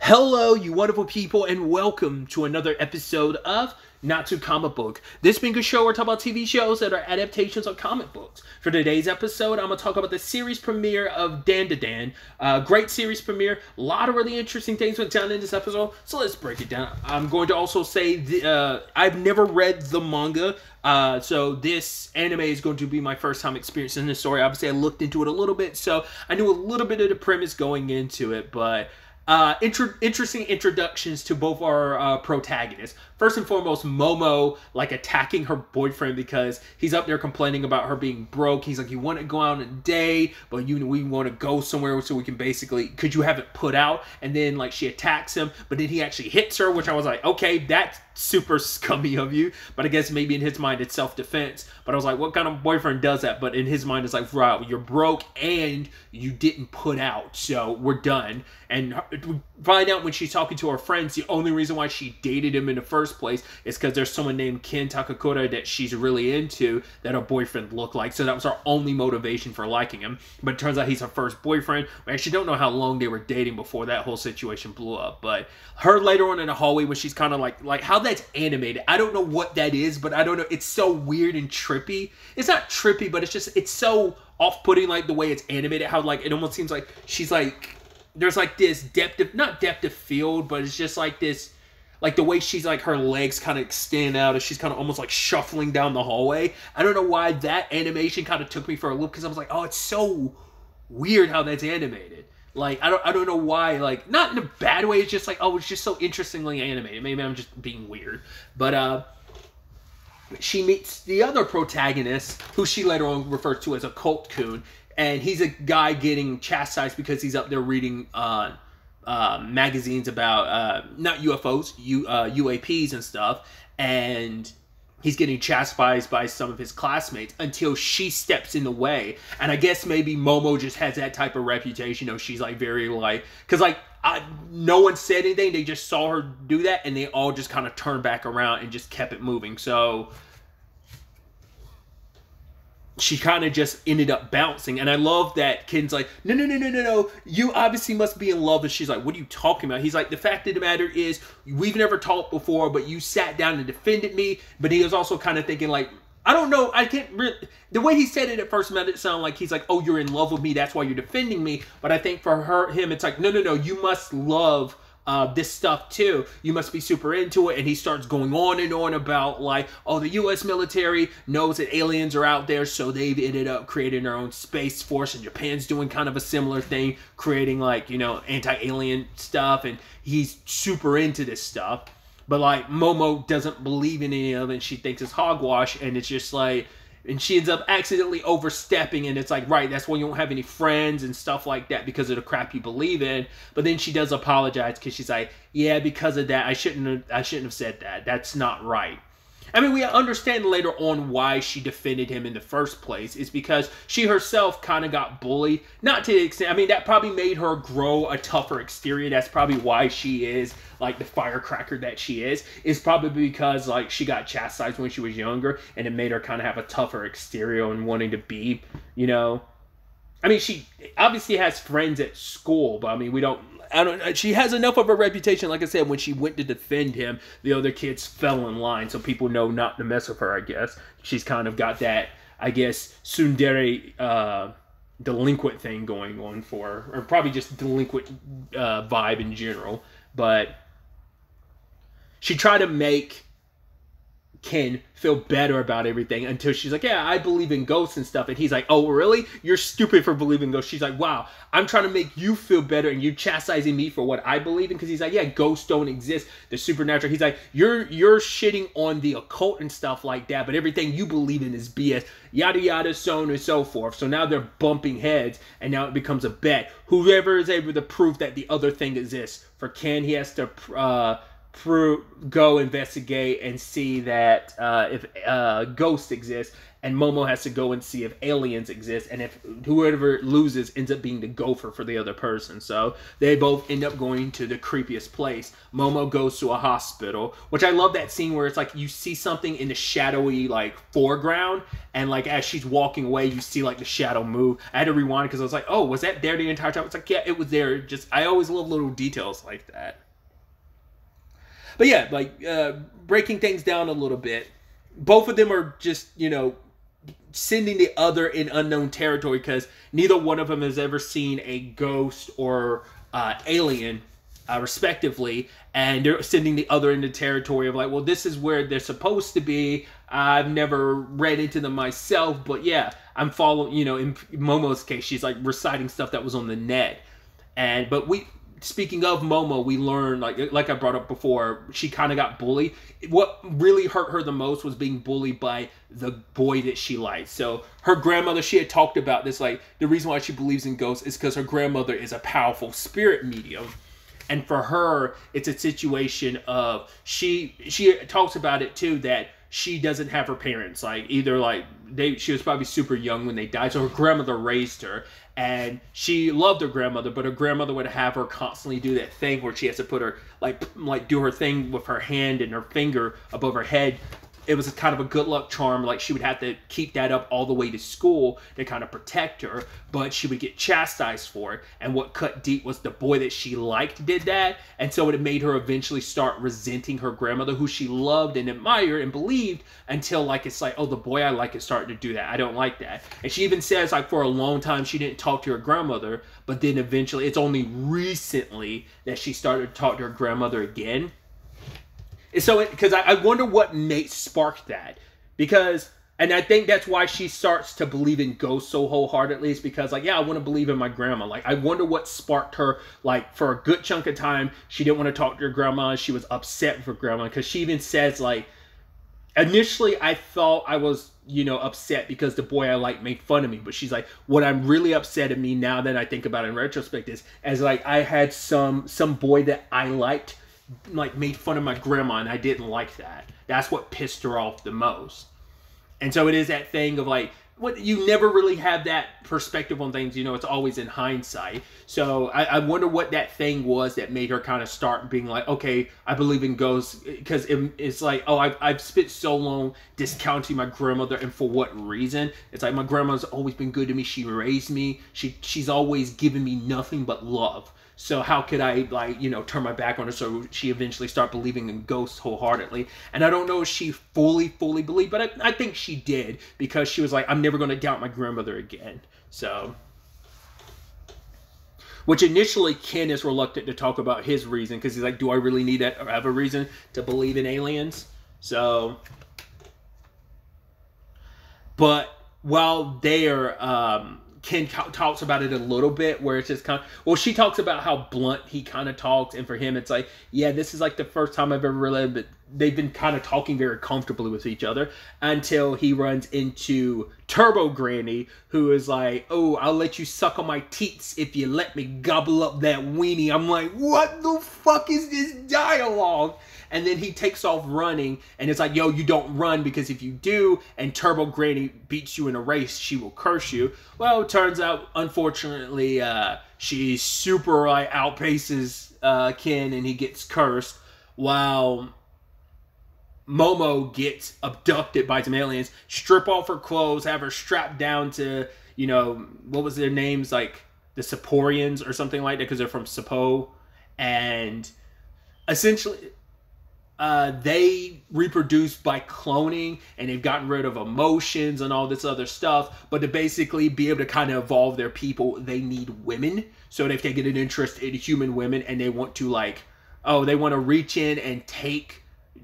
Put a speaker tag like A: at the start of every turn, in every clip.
A: Hello, you wonderful people, and welcome to another episode of Not Too Comic Book. This being a show where I talk about TV shows that are adaptations of comic books. For today's episode, I'm going to talk about the series premiere of Dandadan. Great series premiere. A lot of really interesting things went down in this episode, so let's break it down. I'm going to also say I've never read the manga, so this anime is going to be my first time experiencing this story. Obviously, I looked into it a little bit, so I knew a little bit of the premise going into it, but interesting introductions to both our protagonists. First and foremost, Momo, like, attacking her boyfriend because he's up there complaining about her being broke. He's like, you want to go out on a date, but we want to go somewhere so we can basically, could you have it put out? And then, like, she attacks him, but then he actually hits her, which I was like, okay, that's super scummy of you. But I guess maybe in his mind it's self-defense. But I was like, what kind of boyfriend does that? But in his mind it's like, right, you're broke and you didn't put out, so we're done. And we find out when she's talking to her friends, the only reason why she dated him in the first place is because there's someone named Ken Takakura that she's really into that her boyfriend looked like. So that was her only motivation for liking him. But it turns out he's her first boyfriend. We actually don't know how long they were dating before that whole situation blew up. But her later on in the hallway when she's kind of like how that's animated. I don't know what that is, but I don't know. It's so weird and trippy. It's not trippy, but it's so off-putting, like the way it's animated. How like it almost seems like she's like, there's like this not depth of field, but it's just like this, like the way she's like, her legs kind of extend out as she's kind of almost like shuffling down the hallway. I don't know why that animation kind of took me for a loop, because I was like, oh, it's so weird how that's animated. Like, I don't know why, like, not in a bad way, it's just like, oh, it's just so interestingly animated. Maybe I'm just being weird. But, she meets the other protagonist, who she later on refers to as a cult coon, and he's a guy getting chastised because he's up there reading magazines about not UFOs, UAPs and stuff, and he's getting chastised by some of his classmates until she steps in the way. And I guess maybe Momo just has that type of reputation. You know, she's like very like, because like no one said anything, they just saw her do that and they all just kind of turned back around and just kept it moving. So she kind of just ended up bouncing. And I love that Ken's like, no, you obviously must be in love. And she's like, what are you talking about? He's like, the fact of the matter is, we've never talked before, but you sat down and defended me. But he was also kind of thinking like, I don't know, I can't really, the way he said it at first made it sound like he's like, oh, you're in love with me, that's why you're defending me. But I think for him, it's like, no, you must love this stuff too. You must be super into it. And he starts going on and on about like, oh, the US military knows that aliens are out there, so they've ended up creating their own space force, and Japan's doing kind of a similar thing, creating like, you know, anti-alien stuff, and he's super into this stuff. But like Momo doesn't believe in any of it, and she thinks it's hogwash, and it's just like, and she ends up accidentally overstepping, and it's like, right, that's why you don't have any friends and stuff like that, because of the crap you believe in. But then she does apologize, because she's like, yeah, because of that, I shouldn't have said that. That's not right. I mean, we understand later on why she defended him in the first place. It's because she herself kind of got bullied. Not to the extent, I mean, that probably made her grow a tougher exterior. That's probably why she is, like, the firecracker that she is. It's probably because, like, she got chastised when she was younger, and it made her kind of have a tougher exterior and wanting to be, you know. I mean, she obviously has friends at school, but, I mean, she has enough of a reputation. Like I said, when she went to defend him, the other kids fell in line, so people know not to mess with her, I guess. She's kind of got that, I guess, tsundere delinquent thing going on for her, or probably just delinquent vibe in general. But she tried to make Ken feel better about everything until she's like, yeah, I believe in ghosts and stuff. And he's like, oh, really? You're stupid for believing ghosts. She's like, wow, I'm trying to make you feel better, and you're chastising me for what I believe in. Because he's like, yeah, ghosts don't exist. The supernatural. He's like, you're shitting on the occult and stuff like that, but everything you believe in is BS. Yada yada, so on and so forth. So now they're bumping heads, and now it becomes a bet. Whoever is able to prove that the other thing exists. For Ken, he has to go investigate and see that if ghosts exist, and Momo has to go and see if aliens exist, and if whoever loses ends up being the gopher for the other person. So they both end up going to the creepiest place. Momo goes to a hospital, which I love that scene where it's like you see something in the shadowy like foreground, and like as she's walking away you see like the shadow move. I had to rewind because I was like, oh, was that there the entire time? It's like, yeah, it was there. Just I always love little details like that. But yeah, like breaking things down a little bit, both of them are just, you know, sending the other in unknown territory because neither one of them has ever seen a ghost or alien, respectively, and they're sending the other into territory of like, well, this is where they're supposed to be. I've never read into them myself, but yeah, I'm following, you know, in Momo's case, she's like reciting stuff that was on the net. But speaking of Momo, we learned, like I brought up before, she kind of got bullied. What really hurt her the most was being bullied by the boy that she liked. So her grandmother, she had talked about this, like the reason why she believes in ghosts is because her grandmother is a powerful spirit medium. And for her, it's a situation of, she talks about it too, that she doesn't have her parents. Like either like she was probably super young when they died, so her grandmother raised her. And she loved her grandmother, but her grandmother would have her constantly do that thing where she has to put her, like do her thing with her hand and her finger above her head. It was kind of a good luck charm. Like she would have to keep that up all the way to school to kind of protect her, but she would get chastised for it. And what cut deep was the boy that she liked did that. And so it made her eventually start resenting her grandmother, who she loved and admired and believed, until like it's like, oh, the boy I like is starting to do that. I don't like that. And she even says like for a long time she didn't talk to her grandmother, but then eventually it's only recently that she started to talk to her grandmother again. So, because I wonder what sparked that. Because, and I think that's why she starts to believe in ghosts so wholeheartedly, is because, like, yeah, I want to believe in my grandma. Like, I wonder what sparked her, like, for a good chunk of time, she didn't want to talk to her grandma. She was upset with her grandma, because she even says, like, initially I thought I was, you know, upset because the boy I like made fun of me. But she's like, what I'm really upset at me now that I think about it in retrospect is, as, like, I had some boy that I liked, like, made fun of my grandma, and I didn't like that. That's what pissed her off the most. And so it is that thing of like, what, you never really have that perspective on things, you know, it's always in hindsight. So I wonder what that thing was that made her kind of start being like, okay, I believe in ghosts, because it's like, oh, I've spent so long discounting my grandmother, and for what reason? It's like, my grandma's always been good to me, she raised me, she's always given me nothing but love. So how could I, like, you know, turn my back on her? So she eventually started believing in ghosts wholeheartedly. And I don't know if she fully believed, but I think she did, because she was like, I'm never going to doubt my grandmother again. So, which initially Ken is reluctant to talk about his reason, because he's like, do I really need that, or have a reason to believe in aliens? So, but while they're, Ken talks about it a little bit, where it's just kind of, well, she talks about how blunt he kind of talks, and for him it's like, yeah, this is like the first time I've ever realized that they've been kind of talking very comfortably with each other, until he runs into Turbo Granny, who is like, oh, I'll let you suck on my teats if you let me gobble up that weenie. I'm like, what the fuck is this dialogue? And then he takes off running, and it's like, yo, you don't run, because if you do, and Turbo Granny beats you in a race, she will curse you. Well, it turns out, unfortunately, she super outpaces Ken, and he gets cursed, while Momo gets abducted by some aliens, strip off her clothes, have her strapped down to, you know, what was their names, like the Saporians or something like that, because they're from Sapo, and essentially they reproduce by cloning, and they've gotten rid of emotions and all this other stuff, but to basically be able to kind of evolve their people, they need women. So they've taken an interest in human women, and they want to, like, oh, they want to reach in and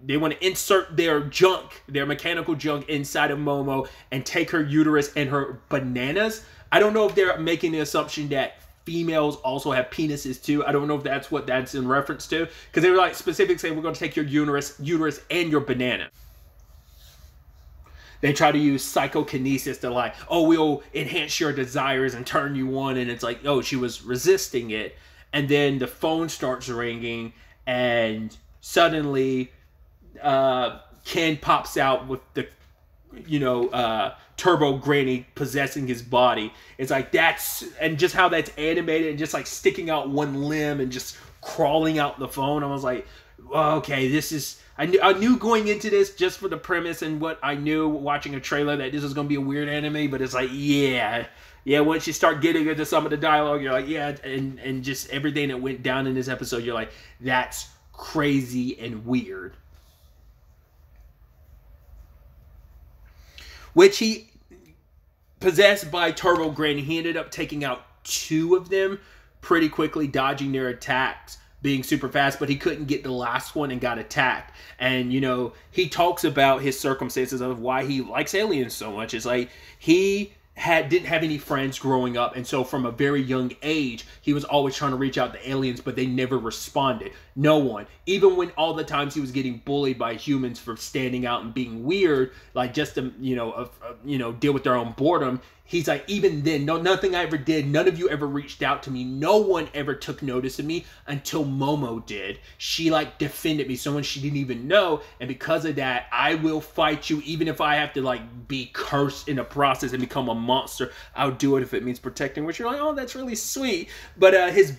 A: they want to insert their junk, their mechanical junk, inside of Momo and take her uterus and her bananas. I don't know if they're making the assumption that females also have penises too. I don't know if that's what that's in reference to, because they were like specifically saying, we're going to take your uterus and your banana. They try to use psychokinesis to, like, oh, we'll enhance your desires and turn you on, and it's like, oh, she was resisting it, and then the phone starts ringing, and suddenly Ken pops out with the Turbo Granny possessing his body. It's like and just how that's animated and just like sticking out one limb and just crawling out the phone. I was like, well, okay, this is. I knew going into this, just for the premise and what I knew watching a trailer, that this was gonna be a weird anime. But it's like, yeah. Once you start getting into some of the dialogue, you're like, yeah, and just everything that went down in this episode, you're like, that's crazy and weird. Which he, possessed by Turbo Granny, he ended up taking out 2 of them pretty quickly, dodging their attacks, being super fast, but he couldn't get the last one and got attacked. And, he talks about his circumstances of why he likes aliens so much. It's like, he didn't have any friends growing up, and so from a very young age he was always trying to reach out to aliens, but they never responded. No one, even when all the times he was getting bullied by humans for standing out and being weird, like just to deal with their own boredom. He's like, even then, nothing I ever did, none of you ever reached out to me, no one ever took notice of me until Momo did. She like defended me, someone she didn't even know, and because of that, I will fight you, even if I have to like be cursed in the process and become a monster. I'll do it if it means protecting. Which you're like, oh, that's really sweet. But his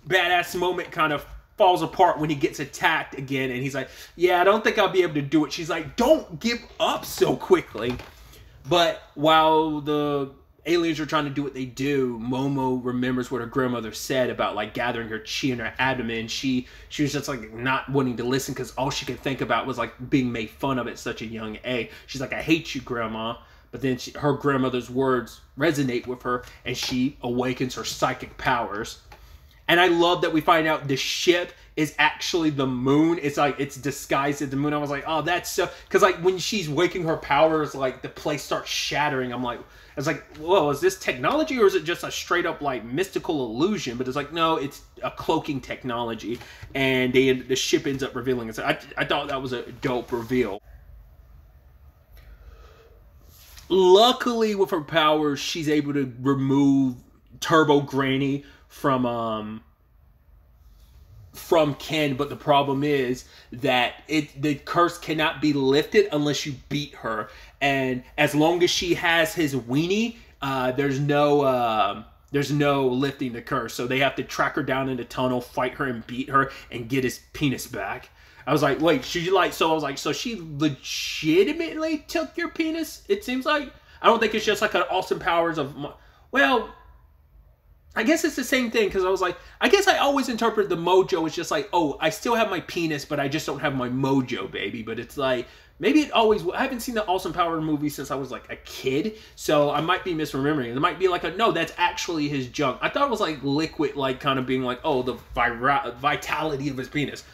A: badass moment kind of falls apart when he gets attacked again, and he's like, yeah, I don't think I'll be able to do it. She's like, don't give up so quickly. But while the aliens are trying to do what they do, Momo remembers what her grandmother said about like gathering her chi in her abdomen. She was just like not wanting to listen because all she could think about was like being made fun of at such a young age. She's like, I hate you, Grandma. But then her grandmother's words resonate with her, and she awakens her psychic powers. And I love that we find out the ship is actually the moon. It's like, it's disguised as the moon. I was like, oh, that's so... Because like when she's waking her powers, like the place starts shattering. I was like, whoa, is this technology or is it just a straight up like mystical illusion? But it's like, no, it's a cloaking technology. And the ship ends up revealing it. So I thought that was a dope reveal. Luckily with her powers, she's able to remove Turbo Granny from Ken, but the problem is that the curse cannot be lifted unless you beat her. And as long as she has his weenie, there's no lifting the curse. So they have to track her down in the tunnel, fight her and beat her, and get his penis back. I was like, wait, so she legitimately took your penis? It seems like. I don't think it's just like an Austin Powers of, well, I guess it's the same thing, because I was like, I guess I always interpret the mojo as just like, oh, I still have my penis, but I just don't have my mojo, baby. But it's like, maybe it always, I haven't seen the Austin Powers movie since I was like a kid, so I might be misremembering. It might be like no, that's actually his junk. I thought it was like liquid, like kind of being like, oh, the vitality of his penis.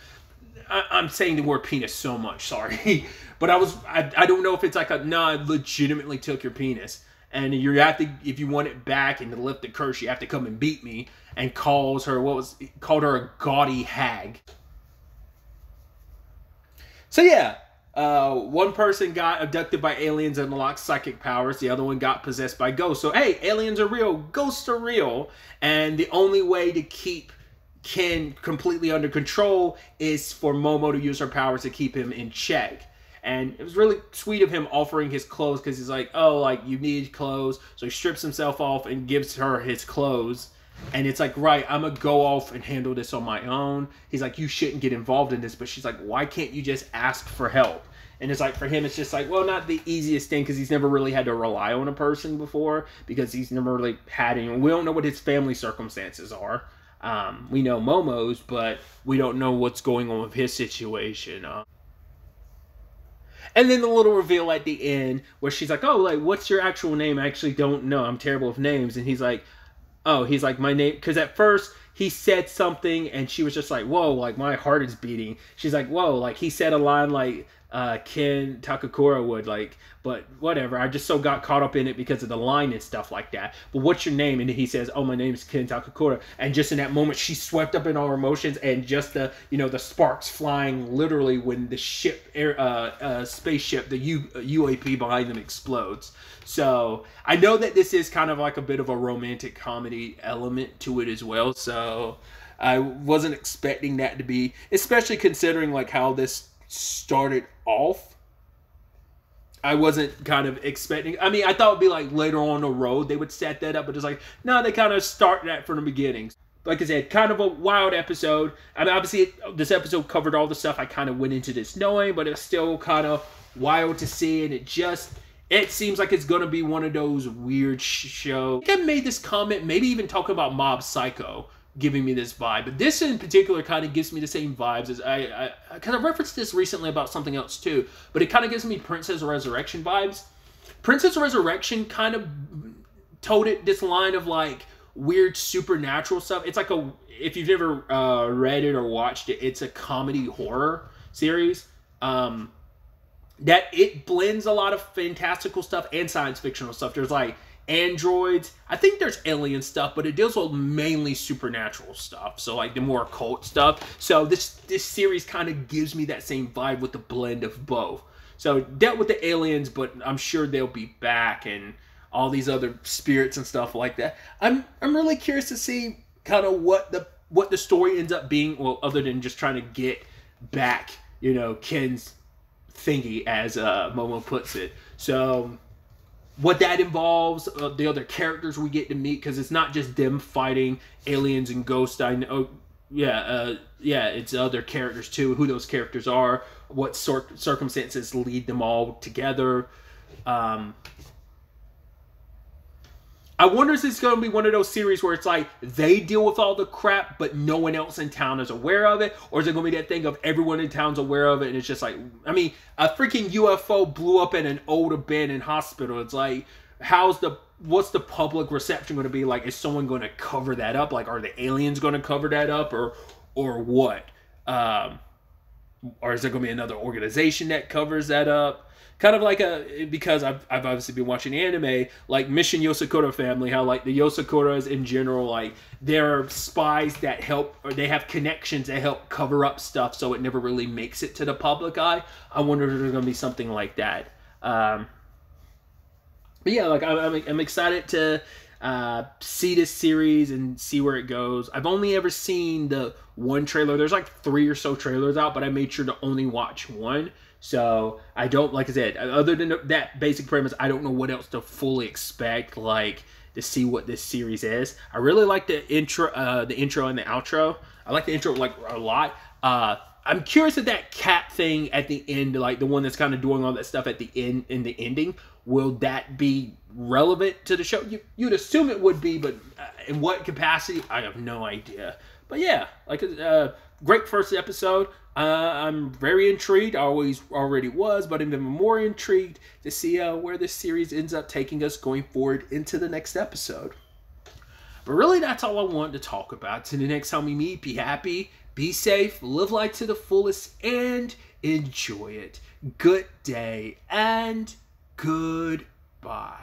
A: I'm saying the word penis so much, sorry. But I don't know if it's like a, no, I legitimately took your penis. And you have to, if you want it back and to lift the curse, you have to come and beat me. And called her a gaudy hag. So yeah, one person got abducted by aliens and unlocked psychic powers. The other one got possessed by ghosts. So hey, aliens are real, ghosts are real. And the only way to keep Ken completely under control is for Momo to use her powers to keep him in check. And it was really sweet of him offering his clothes, because he's like, oh, like, you need clothes. So he strips himself off and gives her his clothes. And it's like, right, I'm going to go off and handle this on my own. He's like, you shouldn't get involved in this. But she's like, why can't you just ask for help? And it's like, for him, it's just like, well, not the easiest thing, because he's never really had to rely on a person before, because he's never really had any. We don't know what his family circumstances are. We know Momo's, but we don't know what's going on with his situation. And then the little reveal at the end where she's like, oh, like, what's your actual name? I actually don't know. I'm terrible with names. And he's like, my name. Because at first he said something and she was just like, whoa, like, my heart is beating. She's like, whoa, like, he said a line like Ken Takakura would, like, but whatever. I just so got caught up in it because of the line and stuff like that. But what's your name? And he says, oh, my name is Ken Takakura. And just in that moment, she's swept up in all her emotions, and just the, the sparks flying literally when the ship, spaceship, the UAP behind them explodes. So I know that this is kind of like a bit of a romantic comedy element to it as well. So I wasn't expecting that to be, especially considering like how this started off. I wasn't kind of expecting. I mean, I thought it'd be like later on the road they would set that up, but it's like, no, they kind of start that from the beginning. Like I said, kind of a wild episode. I mean, obviously, this episode covered all the stuff I kind of went into this knowing, but it's still kind of wild to see, and it seems like it's going to be one of those weird shows. I think I made this comment, maybe even talking about Mob Psycho, giving me this vibe. But this in particular kind of gives me the same vibes as I kind of referenced this recently about something else too, but it kind of gives me Princess Resurrection vibes. Princess Resurrection kind of told it this line of like weird supernatural stuff. It's like if you've never read it or watched it, it's a comedy horror series. That it blends a lot of fantastical stuff and science fictional stuff. There's like androids. I think there's alien stuff, but it deals with mainly supernatural stuff. So like the more occult stuff. So this series kind of gives me that same vibe with the blend of both. So dealt with the aliens, but I'm sure they'll be back and all these other spirits and stuff like that. I'm really curious to see kind of what the story ends up being. Well, other than just trying to get back, you know, Ken's thingy, as Momo puts it. So what that involves, the other characters we get to meet, because it's not just them fighting aliens and ghosts. I know, it's other characters too. Who those characters are, what circumstances lead them all together. I wonder if it's going to be one of those series where it's like they deal with all the crap, but no one else in town is aware of it, or is it going to be that thing of everyone in town's aware of it, and it's just like, I mean, a freaking UFO blew up in an old abandoned hospital. It's like, what's the public reception going to be like? Is someone going to cover that up? Like, are the aliens going to cover that up, or what? Or is there going to be another organization that covers that up? Kind of like because I've obviously been watching anime, like Mission Yosakura Family, how like the Yosakuras in general, like they're spies that help, or they have connections that help cover up stuff so it never really makes it to the public eye. I wonder if there's going to be something like that. But yeah, like I'm excited to see this series and see where it goes. I've only ever seen the one trailer. There's like 3 or so trailers out, but I made sure to only watch one. So I don't, like I said, other than that basic premise, I don't know what else to fully expect, like to see what this series is. I really like the intro and the outro. I like the intro like a lot. I'm curious if that cat thing at the end, like the one that's kind of doing all that stuff at the end in the ending, will that be relevant to the show? You'd assume it would be, but in what capacity, I have no idea. But yeah, like great first episode. I'm very intrigued. I already was, but I'm even more intrigued to see where this series ends up taking us going forward into the next episode. But really, that's all I wanted to talk about. Till the next time we meet, be happy, be safe, live life to the fullest, and enjoy it. Good day and goodbye.